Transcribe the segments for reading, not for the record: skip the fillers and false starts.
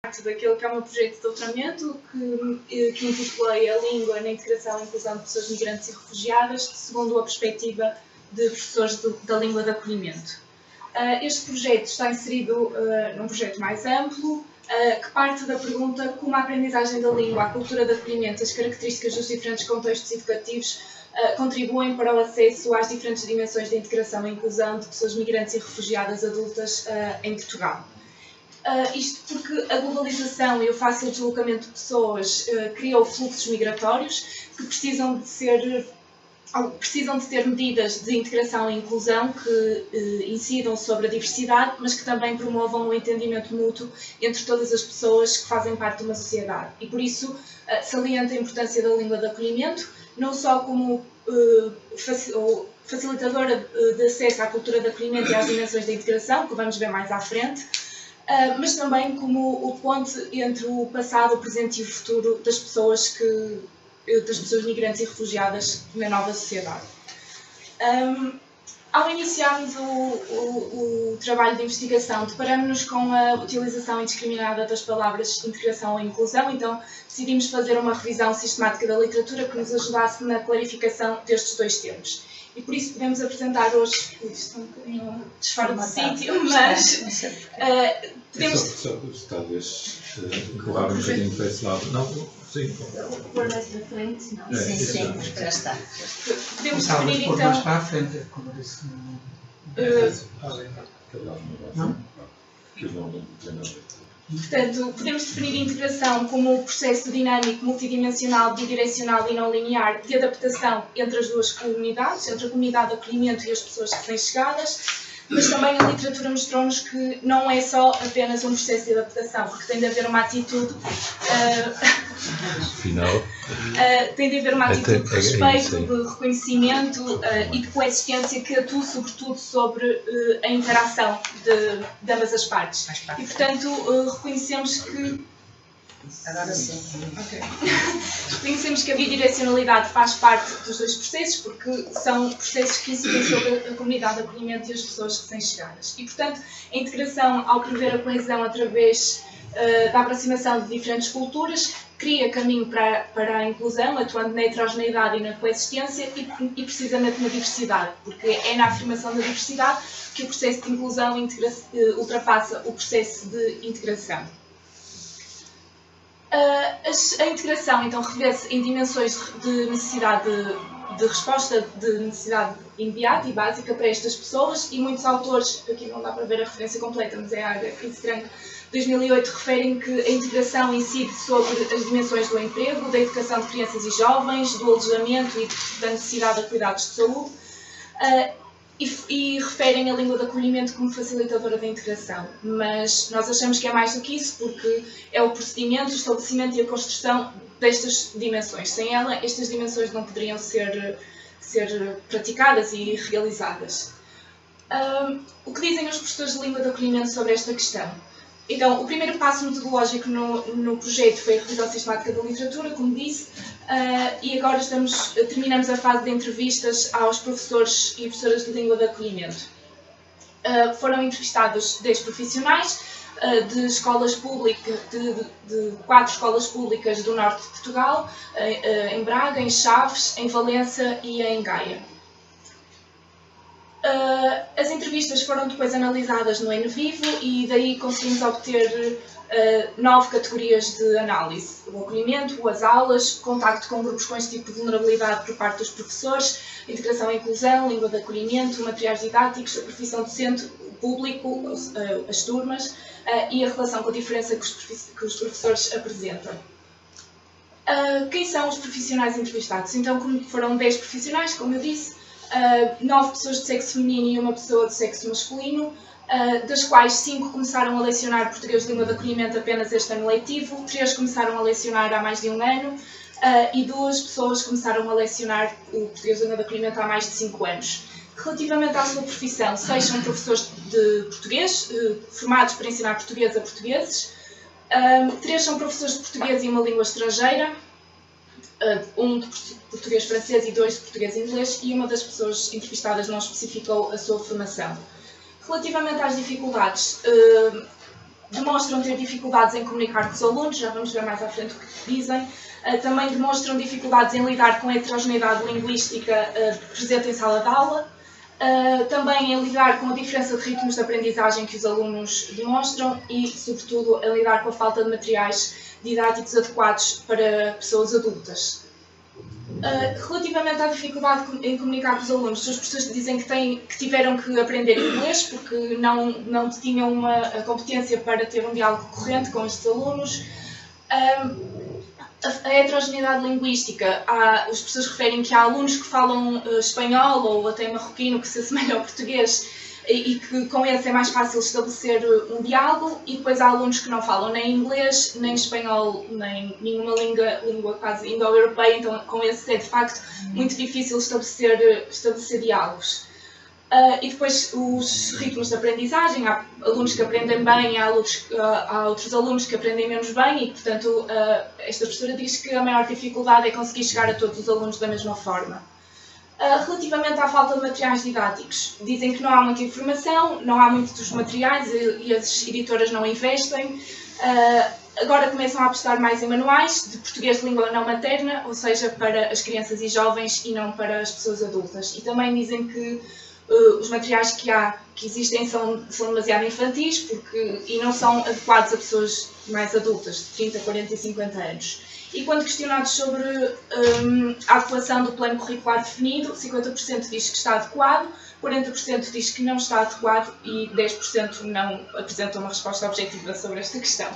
parte daquele que é o meu projeto de doutoramento, que intitulei A Língua na Integração e Inclusão de Pessoas Migrantes e Refugiadas, segundo a perspectiva de professores da língua de acolhimento. Este projeto está inserido num projeto mais amplo, que parte da pergunta como a aprendizagem da língua, a cultura de acolhimento, as características dos diferentes contextos educativos contribuem para o acesso às diferentes dimensões de integração e inclusão de pessoas migrantes e refugiadas adultas em Portugal. Isto porque a globalização e o fácil deslocamento de pessoas criou fluxos migratórios que precisam de ter medidas de integração e inclusão que incidam sobre a diversidade, mas que também promovam o entendimento mútuo entre todas as pessoas que fazem parte de uma sociedade. E por isso salienta a importância da língua de acolhimento, não só como facilitadora de acesso à cultura de acolhimento e às dimensões da integração, que vamos ver mais à frente, mas também como o ponte entre o passado, o presente e o futuro das pessoas migrantes e refugiadas na nova sociedade. Ao iniciarmos o trabalho de investigação, deparamos-nos com a utilização indiscriminada das palavras integração e inclusão, então decidimos fazer uma revisão sistemática da literatura que nos ajudasse na clarificação destes dois termos. E por isso podemos apresentar hoje, estou um bocadinho desfora de sítio, mas podemos... Talvez empurrar um bocadinho para esse lado. Não, sim. Pôr mais para frente? Não. Sim, já está. Podemos definir então... mais para a frente, como disse. Não? Portanto, podemos definir a integração como um processo dinâmico, multidimensional, bidirecional e não linear de adaptação entre as duas comunidades, entre a comunidade de acolhimento e as pessoas recém-chegadas, mas também a literatura mostrou-nos que não é só apenas um processo de adaptação, porque tem de haver uma atitude tem de haver uma atitude de respeito, de reconhecimento e de coexistência que atue sobretudo sobre a interação de ambas as partes. E portanto reconhecemos que agora sim. Okay. Reconhecemos que a bidirecionalidade faz parte dos dois processos, porque são processos que incidem sobre a comunidade de acolhimento e as pessoas recém-chegadas. E, portanto, a integração, ao promover a coesão através da aproximação de diferentes culturas, cria caminho para a inclusão, atuando na heterogeneidade e na coexistência e precisamente na diversidade, porque é na afirmação da diversidade que o processo de inclusão ultrapassa o processo de integração. A integração, então, revê-se em dimensões de necessidade de resposta, de necessidade imediata e básica para estas pessoas, e muitos autores, aqui não dá para ver a referência completa, mas é a Aga Fitzgerald, 2008, referem que a integração incide sobre as dimensões do emprego, da educação de crianças e jovens, do alojamento e da necessidade de cuidados de saúde, e referem a língua de acolhimento como facilitadora da integração. Mas nós achamos que é mais do que isso, porque é o procedimento, o estabelecimento e a construção destas dimensões. Sem ela, estas dimensões não poderiam ser praticadas e realizadas. O que dizem os professores de língua de acolhimento sobre esta questão? Então, o primeiro passo metodológico no projeto foi a revisão sistemática da literatura, como disse, e agora terminamos a fase de entrevistas aos professores e professoras de língua de acolhimento. Foram entrevistados 10 profissionais de escolas públicas, de 4 escolas públicas do norte de Portugal, em Braga, em Chaves, em Valença e em Gaia. As entrevistas foram depois analisadas no NVivo e daí conseguimos obter 9 categorias de análise: o acolhimento, as aulas, contacto com grupos com este tipo de vulnerabilidade por parte dos professores, integração e inclusão, língua de acolhimento, materiais didáticos, a profissão docente, o público, as turmas e a relação com a diferença que os professores apresentam. Quem são os profissionais entrevistados? Então, foram 10 profissionais, como eu disse, 9 pessoas de sexo feminino e uma pessoa de sexo masculino, das quais 5 começaram a lecionar português de língua de acolhimento apenas este ano letivo, 3 começaram a lecionar há mais de 1 ano e 2 pessoas começaram a lecionar o português de língua de acolhimento há mais de 5 anos. Relativamente à sua profissão, 6 são professores de português, formados para ensinar português a portugueses, 3 são professores de português e uma língua estrangeira, 1 de português francês e 2 de português inglês, e uma das pessoas entrevistadas não especificou a sua formação. Relativamente às dificuldades, demonstram ter dificuldades em comunicar com os alunos, já vamos ver mais à frente o que dizem. Também demonstram dificuldades em lidar com a heterogeneidade linguística presente em sala de aula. Também em lidar com a diferença de ritmos de aprendizagem que os alunos demonstram e, sobretudo, em lidar com a falta de materiais didáticos adequados para pessoas adultas. Relativamente à dificuldade em comunicar com os alunos, os professores dizem que tiveram que aprender inglês porque não tinham uma competência para ter um diálogo corrente com estes alunos. A heterogeneidade linguística, os professores referem que há alunos que falam espanhol ou até marroquino que se assemelha ao português e que com esse é mais fácil estabelecer um diálogo, e depois há alunos que não falam nem inglês, nem espanhol, nem nenhuma língua quase indo-europeia, então com esse é de facto muito difícil estabelecer diálogos. E depois os ritmos de aprendizagem, há alunos que aprendem bem, há outros alunos que aprendem menos bem e, portanto, esta professora diz que a maior dificuldade é conseguir chegar a todos os alunos da mesma forma. Relativamente à falta de materiais didáticos, dizem que não há muita informação, não há muitos materiais e as editoras não investem. Agora começam a apostar mais em manuais de português de língua não materna, ou seja, para as crianças e jovens e não para as pessoas adultas. E também dizem que os materiais que existem são demasiado infantis e não são adequados a pessoas mais adultas, de 30, 40 e 50 anos. E quando questionados sobre a adequação do plano curricular definido, 50% diz que está adequado, 40% diz que não está adequado e 10% não apresentam uma resposta objetiva sobre esta questão.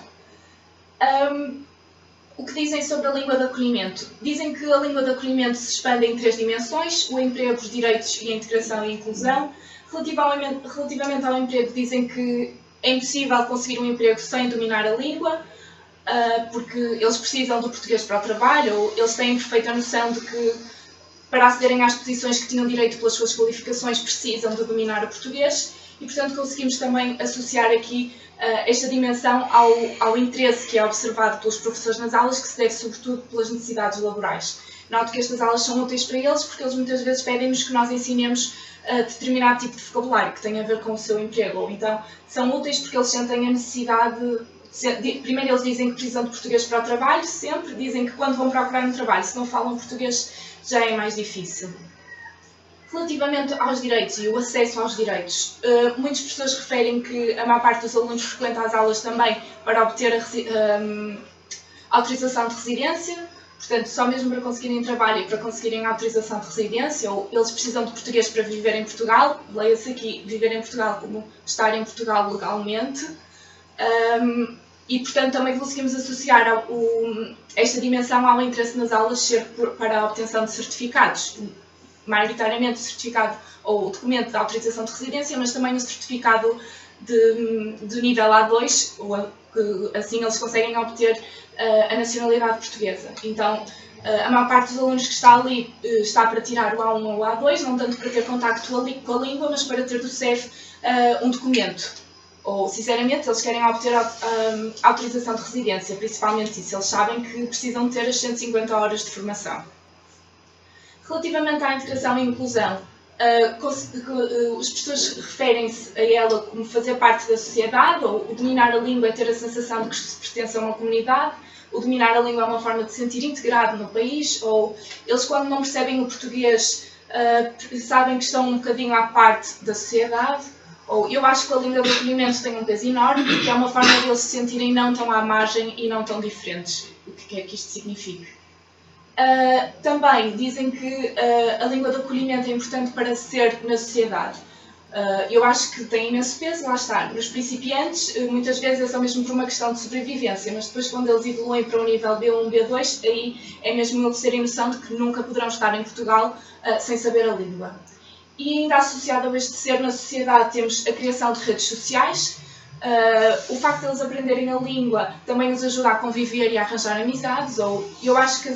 O que dizem sobre a língua de acolhimento? Dizem que a língua de acolhimento se expande em 3 dimensões: o emprego, os direitos e a integração e inclusão. Relativamente ao emprego, dizem que é impossível conseguir um emprego sem dominar a língua, porque eles precisam do português para o trabalho, ou eles têm perfeita noção de que para acederem às posições que tinham direito pelas suas qualificações precisam de dominar o português, e portanto conseguimos também associar aqui esta dimensão ao interesse que é observado pelos professores nas aulas, que se deve sobretudo pelas necessidades laborais. Noto que estas aulas são úteis para eles porque eles muitas vezes pedem-nos que nós ensinemos determinado tipo de vocabulário que tem a ver com o seu emprego, ou então são úteis porque eles sentem a necessidade. Primeiro eles dizem que precisam de português para o trabalho, sempre dizem que quando vão procurar um trabalho, se não falam português, já é mais difícil. Relativamente aos direitos e o acesso aos direitos, muitos professores referem que a maior parte dos alunos frequenta as aulas também para obter a autorização de residência, portanto, só mesmo para conseguirem trabalho e para conseguirem a autorização de residência, ou eles precisam de português para viver em Portugal, leia-se aqui, viver em Portugal como estar em Portugal legalmente. E, portanto, também conseguimos associar esta dimensão ao interesse nas aulas ser para a obtenção de certificados, maioritariamente o certificado ou o documento de autorização de residência, mas também o certificado de nível A2, que assim eles conseguem obter a nacionalidade portuguesa. Então, a maior parte dos alunos que está ali está para tirar o A1 ou o A2, não tanto para ter contacto com a língua, mas para ter do CEF um documento. Ou, sinceramente, eles querem obter a autorização de residência, principalmente isso. Eles sabem que precisam ter as 150 horas de formação. Relativamente à integração e inclusão, os professores referem-se a ela como fazer parte da sociedade, ou o dominar a língua é ter a sensação de que se pertence a uma comunidade, o dominar a língua é uma forma de se sentir integrado no país, ou eles, quando não percebem o português, sabem que estão um bocadinho à parte da sociedade. Ou eu acho que a língua de acolhimento tem um peso enorme, porque é uma forma de eles se sentirem não tão à margem e não tão diferentes. O que é que isto significa? Também dizem que a língua de acolhimento é importante para ser na sociedade. Eu acho que tem imenso peso, lá está. Nos principiantes, muitas vezes é só mesmo por uma questão de sobrevivência, mas depois quando eles evoluem para o nível B1, B2, aí é mesmo eles terem noção de que nunca poderão estar em Portugal sem saber a língua. E ainda associado a este ser na sociedade temos a criação de redes sociais. O facto de eles aprenderem a língua também nos ajuda a conviver e a arranjar amizades. Ou eu acho que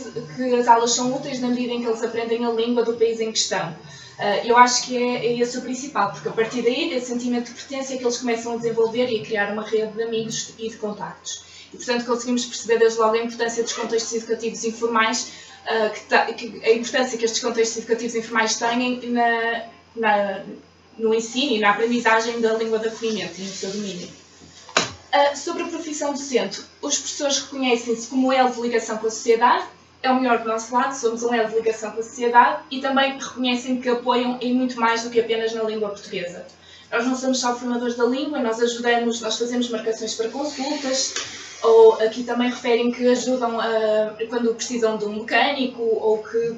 as aulas são úteis na medida em que eles aprendem a língua do país em questão. Eu acho que é esse o principal, porque a partir daí, desse sentimento de pertença, é que eles começam a desenvolver e a criar uma rede de amigos e de contactos. E, portanto, conseguimos perceber desde logo a importância dos contextos educativos informais, a importância que estes contextos educativos informais têm no ensino e na aprendizagem da língua de acolhimento e no seu domínio. Sobre a profissão docente, os professores reconhecem-se como elo de ligação com a sociedade, é o melhor do nosso lado, somos um elo de ligação com a sociedade e também reconhecem que apoiam em muito mais do que apenas na língua portuguesa. Nós não somos só formadores da língua, nós ajudamos, nós fazemos marcações para consultas, ou aqui também referem que ajudam quando precisam de um mecânico ou que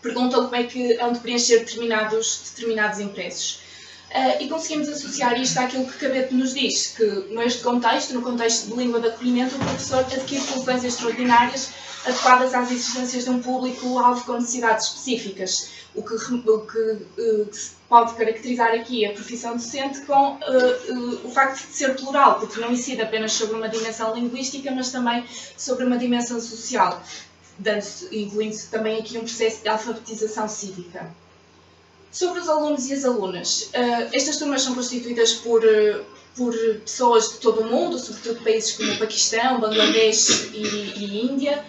perguntam como é que hão de preencher determinados impressos. E conseguimos associar isto àquilo que Cabete nos diz, que neste contexto, no contexto de língua de acolhimento, o professor adquire soluções extraordinárias adequadas às exigências de um público-alvo com necessidades específicas, o que se pode caracterizar aqui a profissão docente com o facto de ser plural, porque não incide apenas sobre uma dimensão linguística, mas também sobre uma dimensão social, incluindo-se também aqui um processo de alfabetização cívica. Sobre os alunos e as alunas, estas turmas são constituídas por pessoas de todo o mundo, sobretudo de países como o Paquistão, Bangladesh e Índia,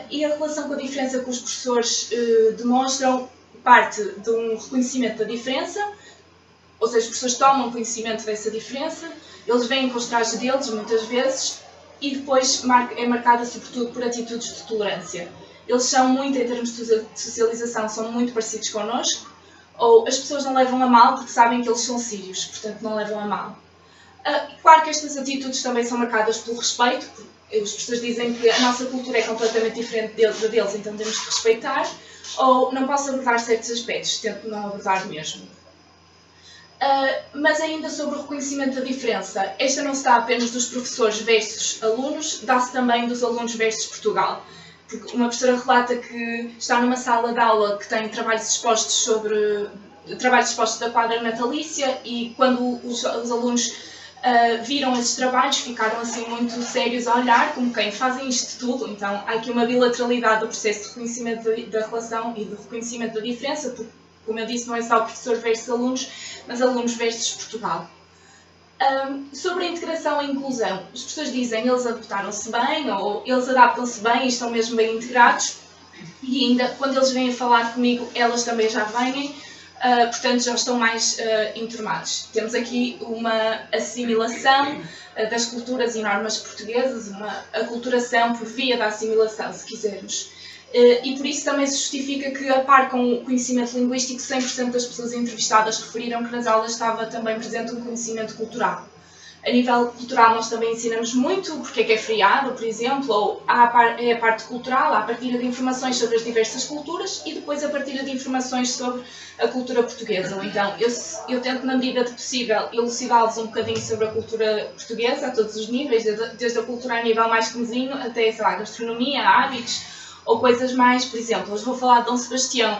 e a relação com a diferença que os professores demonstram parte de um reconhecimento da diferença, ou seja, os professores tomam conhecimento dessa diferença, eles vêm com os trajes deles muitas vezes, e depois é marcada sobretudo por atitudes de tolerância. Eles são muito, em termos de socialização, são muito parecidos connosco, ou as pessoas não levam a mal porque sabem que eles são sírios, portanto não levam a mal. Claro que estas atitudes também são marcadas pelo respeito, porque os professores dizem que a nossa cultura é completamente diferente da deles, então temos que respeitar, ou não posso abordar certos aspectos, tento não abordar mesmo. Mas ainda sobre o reconhecimento da diferença, esta não se dá apenas dos professores versus alunos, dá-se também dos alunos versus Portugal. Porque uma professora relata que está numa sala de aula que tem trabalhos expostos da quadra natalícia e quando os alunos viram esses trabalhos ficaram assim muito sérios a olhar, como quem fazem isto tudo. Então há aqui uma bilateralidade do processo de reconhecimento da relação e do reconhecimento da diferença, porque, como eu disse, não é só o professor versus alunos, mas alunos versus Portugal. Sobre a integração e inclusão, os professores dizem que eles adaptaram-se bem, ou eles adaptam-se bem e estão mesmo bem integrados, e ainda quando eles vêm falar comigo, elas também já vêm, portanto já estão mais enturmados. Temos aqui uma assimilação das culturas e normas portuguesas, uma aculturação por via da assimilação, se quisermos. E por isso também se justifica que, a par com o conhecimento linguístico, 100% das pessoas entrevistadas referiram que nas aulas estava também presente um conhecimento cultural. A nível cultural nós também ensinamos muito, porque é que é feriado, por exemplo, ou é a parte cultural, a partilha de informações sobre as diversas culturas e depois a partilha de informações sobre a cultura portuguesa. Então eu tento, na medida do possível, elucidá-los um bocadinho sobre a cultura portuguesa, a todos os níveis, desde a cultura a nível mais comezinho até, sei lá, gastronomia, hábitos, ou coisas mais, por exemplo, hoje vou falar de Dom Sebastião.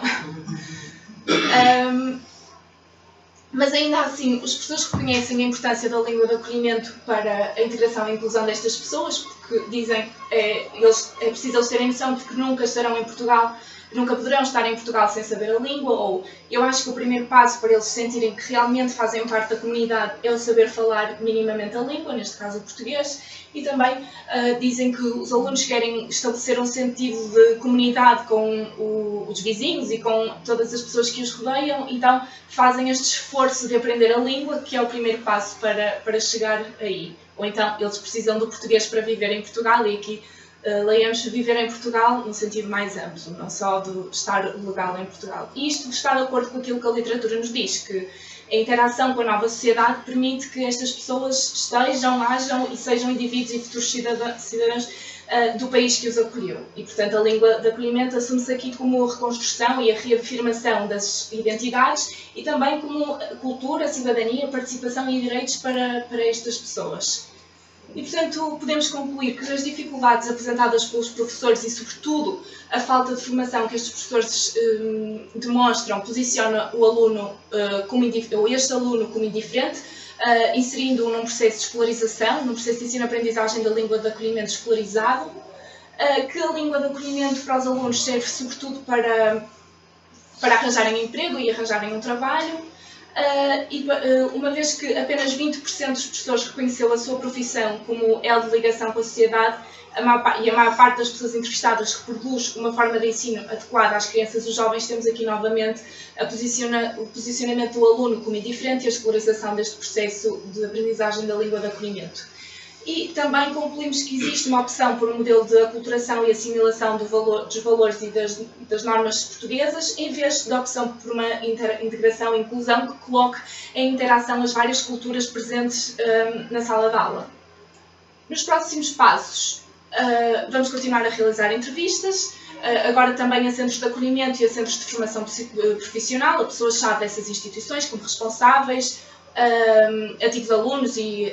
Mas ainda assim, os professores reconhecem a importância da língua de acolhimento para a integração e inclusão destas pessoas, porque dizem que é preciso eles terem noção de que nunca estarão em Portugal, nunca poderão estar em Portugal sem saber a língua, ou eu acho que o primeiro passo para eles sentirem que realmente fazem parte da comunidade é o saber falar minimamente a língua, neste caso o português, e também dizem que os alunos querem estabelecer um sentido de comunidade com os vizinhos e com todas as pessoas que os rodeiam, então fazem este esforço de aprender a língua, que é o primeiro passo para chegar aí. Ou então eles precisam do português para viver em Portugal, e aqui leiamos viver em Portugal no sentido mais amplo, não só de estar legal em Portugal. E isto está de acordo com aquilo que a literatura nos diz, que a interação com a nova sociedade permite que estas pessoas estejam, hajam e sejam indivíduos e futuros cidadãos do país que os acolheu. E, portanto, a língua de acolhimento assume-se aqui como a reconstrução e a reafirmação das identidades e também como cultura, cidadania, participação e direitos para estas pessoas. E, portanto, podemos concluir que as dificuldades apresentadas pelos professores e, sobretudo, a falta de formação que estes professores demonstram posiciona o aluno este aluno como indiferente, inserindo-o num processo de escolarização, num processo de ensino-aprendizagem da língua de acolhimento escolarizado, que a língua de acolhimento para os alunos serve, sobretudo, para arranjarem emprego e arranjarem um trabalho, Uma vez que apenas 20% dos professores reconheceu a sua profissão como elo de ligação com a sociedade, a maior parte das pessoas entrevistadas reproduz uma forma de ensino adequada às crianças e os jovens, temos aqui novamente o posicionamento do aluno como indiferente e a escolarização deste processo de aprendizagem da língua de acolhimento. E também concluímos que existe uma opção por um modelo de aculturação e assimilação dos valores e das normas portuguesas, em vez da opção por uma integração e inclusão que coloque em interação as várias culturas presentes na sala de aula. Nos próximos passos, vamos continuar a realizar entrevistas, agora também a centros de acolhimento e a centros de formação profissional, a pessoas-chave dessas instituições, como responsáveis, ativos alunos e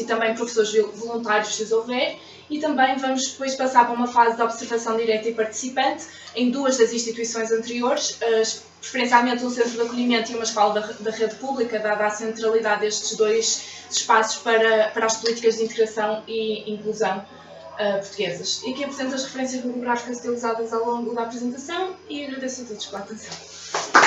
também professores voluntários, se os houver, e também vamos depois passar para uma fase de observação direta e participante em 2 das instituições anteriores, preferencialmente um centro de acolhimento e uma escola da rede pública, dada a centralidade destes 2 espaços para as políticas de integração e inclusão portuguesas. E aqui apresento as referências bibliográficas utilizadas ao longo da apresentação e agradeço a todos pela atenção.